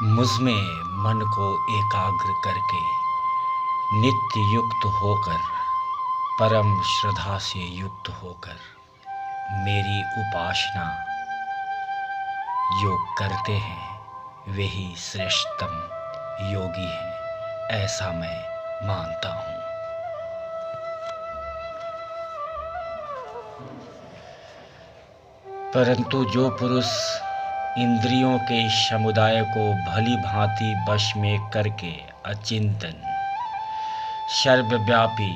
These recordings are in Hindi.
मुझमें मन को एकाग्र करके नित्य युक्त होकर परम श्रद्धा से युक्त होकर मेरी उपासना जो करते हैं वे ही श्रेष्ठतम योगी हैं, ऐसा मैं मानता हूँ। परंतु जो पुरुष इंद्रियों के समुदाय को भली भांति वश में करके अचिंतन, सर्वव्यापी,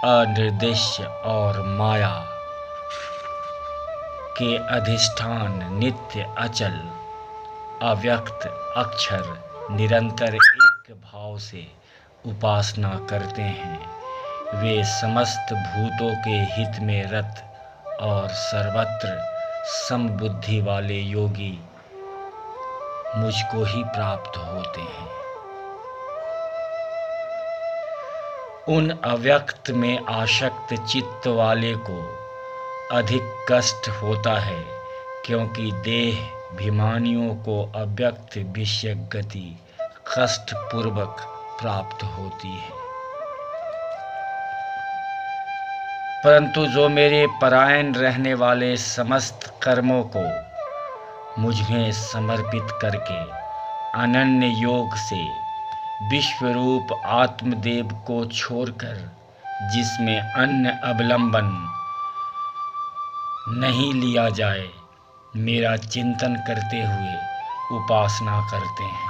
अनिर्देश्य और माया के अधिष्ठान नित्य अचल अव्यक्त अक्षर निरंतर एक भाव से उपासना करते हैं, वे समस्त भूतों के हित में रत और सर्वत्र समबुद्धि वाले योगी मुझको ही प्राप्त होते हैं। उन अव्यक्त में आसक्त चित्त वाले को अधिक कष्ट होता है, क्योंकि देहाभिमानियों को अव्यक्त विषय गति कष्ट पूर्वक प्राप्त होती है। परंतु जो मेरे परायण रहने वाले समस्त कर्मों को मुझ में समर्पित करके अनन्य योग से विश्वरूप आत्मदेव को छोड़कर, जिसमें अन्य अवलंबन नहीं लिया जाए, मेरा चिंतन करते हुए उपासना करते हैं।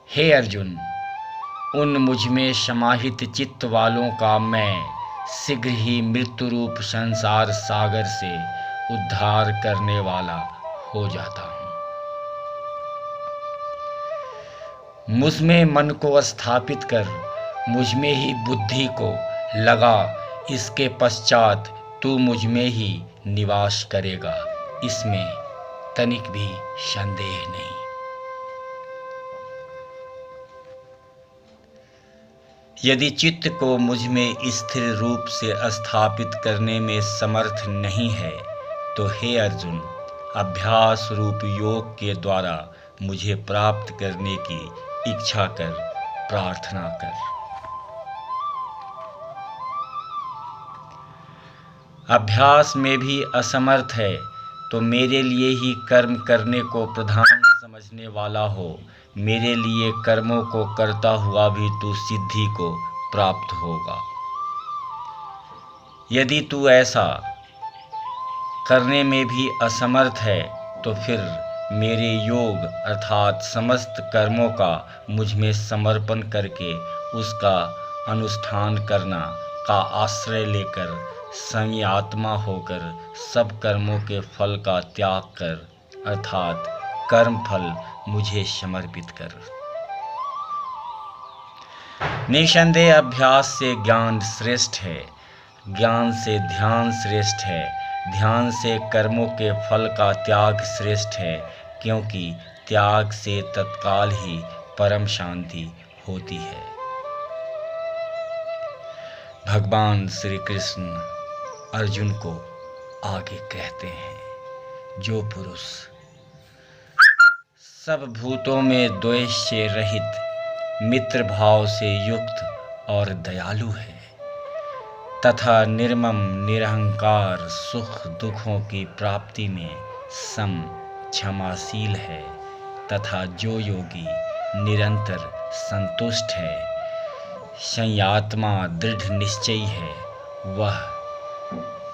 हे अर्जुन, उन मुझ में समाहित चित्त वालों का मैं शीघ्र ही मृत्यु रूप संसार सागर से उद्धार करने वाला हो जाता हूँ। मुझ में मन को स्थापित कर मुझ में ही बुद्धि को लगा, इसके पश्चात तू मुझ में ही निवास करेगा, इसमें तनिक भी संदेह नहीं। यदि चित्त को मुझ में स्थिर रूप से स्थापित करने में समर्थ नहीं है, तो हे अर्जुन, अभ्यास रूप योग के द्वारा मुझे प्राप्त करने की इच्छा कर, प्रार्थना कर। अभ्यास में भी असमर्थ है तो मेरे लिए ही कर्म करने को प्रधान समझने वाला हो, मेरे लिए कर्मों को करता हुआ भी तू सिद्धि को प्राप्त होगा। यदि तू ऐसा करने में भी असमर्थ है तो फिर मेरे योग अर्थात समस्त कर्मों का मुझ में समर्पण करके उसका अनुष्ठान करना का आश्रय लेकर संयमात्मा होकर सब कर्मों के फल का त्याग कर, अर्थात कर्म फल मुझे समर्पित कर। निसंदेह अभ्यास से ज्ञान श्रेष्ठ है, ज्ञान से ध्यान श्रेष्ठ है, ध्यान से कर्मों के फल का त्याग श्रेष्ठ है, क्योंकि त्याग से तत्काल ही परम शांति होती है। भगवान श्री कृष्ण अर्जुन को आगे कहते हैं, जो पुरुष सब भूतों में द्वेष से रहित, मित्र भाव से युक्त और दयालु है, तथा निर्मम निरहंकार सुख दुखों की प्राप्ति में सम क्षमाशील है, तथा जो योगी निरंतर संतुष्ट है, संयमात्मा दृढ़ निश्चयी है, वह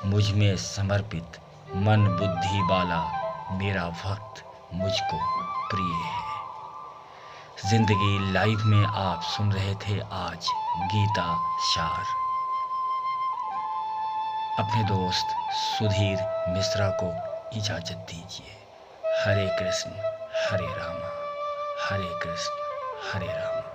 मुझ में समर्पित मन बुद्धि वाला मेरा भक्त मुझको प्रिय है। जिंदगी लाइव में आप सुन रहे थे आज गीता सार। अपने दोस्त सुधीर मिश्रा को इजाजत दीजिए। हरे कृष्ण हरे राम, हरे कृष्ण हरे राम।